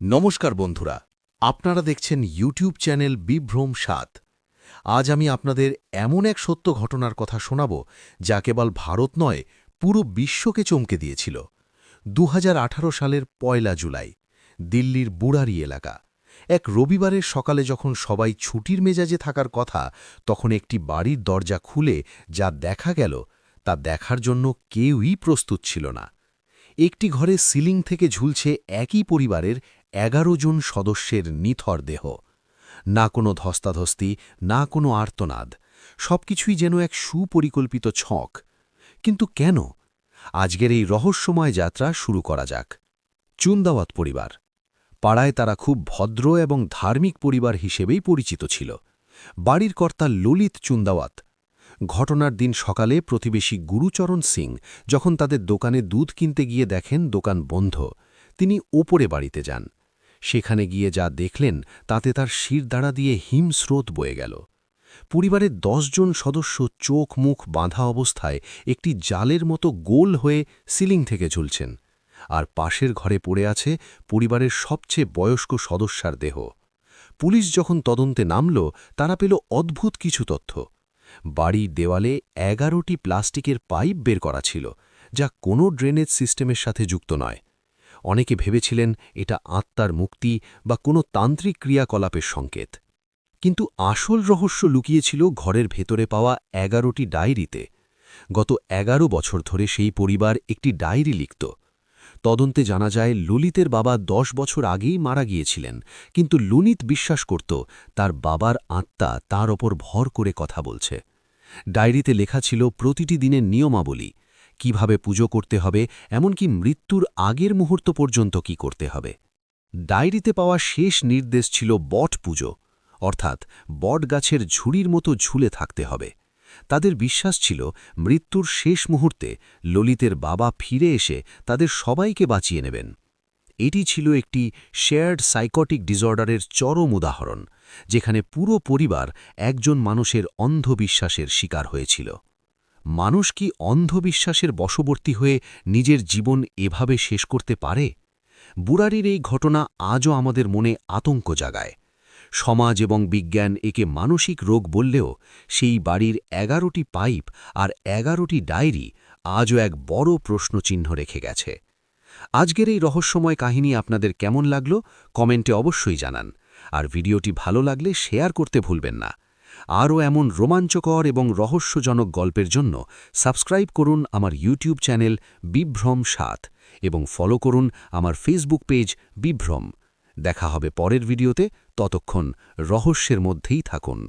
নমস্কার বন্ধুরা, আপনারা দেখছেন ইউটিউব চ্যানেল বিভ্রম ৭। আজ আমি আপনাদের এমন এক সত্য ঘটনার কথা শোনাব যা কেবল ভারত নয়, পুরো বিশ্বকে চমকে দিয়েছিল। ২০১৮ সালের ১লা জুলাই, দিল্লির বুড়ারি এলাকা। এক রবিবারের সকালে যখন সবাই ছুটির মেজাজে থাকার কথা, তখন একটি বাড়ির দরজা খুলে যা দেখা গেল তা দেখার জন্য কেউই প্রস্তুত ছিল না। একটি ঘরে সিলিং থেকে ঝুলছে একই পরিবারের ১১ জন সদস্যের নিথর দেহ। না কোনো ধস্তাধস্তি, না কোনো আর্তনাদ, সবকিছুই যেন এক সুপরিকল্পিত ছক। কিন্তু কেন? আজকের এই রহস্যময় যাত্রা শুরু করা যাক। চুন্দাওয়াত পরিবার। পাড়ায় তারা খুব ভদ্র এবং ধার্মিক পরিবার হিসেবেই পরিচিত ছিল। বাড়ির কর্তা ললিত চুন্দাওয়াত। ঘটনার দিন সকালে প্রতিবেশী গুরুচরণ সিং যখন তাদের দোকানে দুধ কিনতে গিয়ে দেখেন দোকান বন্ধ, তিনি ওপরে বাড়িতে যান। সেখানে গিয়ে যা দেখলেন তাতে তার শিরদাঁড়া দিয়ে হিমস্রোত বয়ে গেল। পরিবারের ১০ জন সদস্য চোখ মুখ বাঁধা অবস্থায় একটি জালের মতো গোল হয়ে সিলিং থেকে ঝুলছেন, আর পাশের ঘরে পড়ে আছে পরিবারের সবচেয়ে বয়স্ক সদস্যার দেহ। পুলিশ যখন তদন্তে নামল, তারা পেল অদ্ভুত কিছু তথ্য। বাড়ির দেওয়ালে ১১টি প্লাস্টিকের পাইপ বের করা ছিল, যা কোনো ড্রেনেজ সিস্টেমের সাথে যুক্ত নয়। অনেকে ভেবেছিলেন এটা আত্মার মুক্তি বা কোনো তান্ত্রিক ক্রিয়াকলাপের সংকেত। কিন্তু আসল রহস্য লুকিয়েছিল ঘরের ভেতরে পাওয়া ১১টি ডায়েরিতে। গত ১১ বছর ধরে সেই পরিবার একটি ডায়েরি লিখত। তদন্তে জানা যায় ললিতের বাবা ১০ বছর আগেই মারা গিয়েছিলেন, কিন্তু লুনিত বিশ্বাস করত তার বাবার আত্মা তার ওপর ভর করে কথা বলছে। ডায়েরিতে লেখা ছিল প্রতিটি দিনের নিয়মাবলী, কিভাবে পুজো করতে হবে, এমনকি মৃত্যুর আগের মুহূর্ত পর্যন্ত কি করতে হবে। ডায়েরিতে পাওয়া শেষ নির্দেশ ছিল বট পুজো, অর্থাৎ বট গাছের ঝুড়ির মতো ঝুলে থাকতে হবে। তাদের বিশ্বাস ছিল মৃত্যুর শেষ মুহূর্তে ললিতের বাবা ফিরে এসে তাদের সবাইকে বাঁচিয়ে নেবেন। এটি ছিল একটি শেয়ার্ড সাইকোটিক ডিসঅর্ডারের চরম উদাহরণ, যেখানে পুরো পরিবার একজন মানুষের অন্ধবিশ্বাসের শিকার হয়েছিল। মানুষ কি অন্ধবিশ্বাসের বশবর্তী হয়ে নিজের জীবন এভাবে শেষ করতে পারে? বুড়ারির এই ঘটনা আজও আমাদের মনে আতঙ্ক জাগায়। সমাজ এবং বিজ্ঞান একে মানসিক রোগ বললেও সেই বাড়ির ১১টি পাইপ আর ১১টি ডায়েরি আজও এক বড় প্রশ্নচিহ্ন রেখে গেছে। আজকের এই রহস্যময় কাহিনী আপনাদের কেমন লাগলো কমেন্টে অবশ্যই জানান, আর ভিডিওটি ভালো লাগলে শেয়ার করতে ভুলবেন না। আরও এমন রোমাঞ্চকর এবং রহস্যজনক গল্পের জন্য সাবস্ক্রাইব করুন আমার ইউটিউব চ্যানেল বিভ্রম ৭ এবং ফলো করুন আমার ফেসবুক পেজ বিভ্রম। দেখা হবে পরের ভিডিওতে, ততক্ষণ রহস্যের মধ্যেই থাকুন।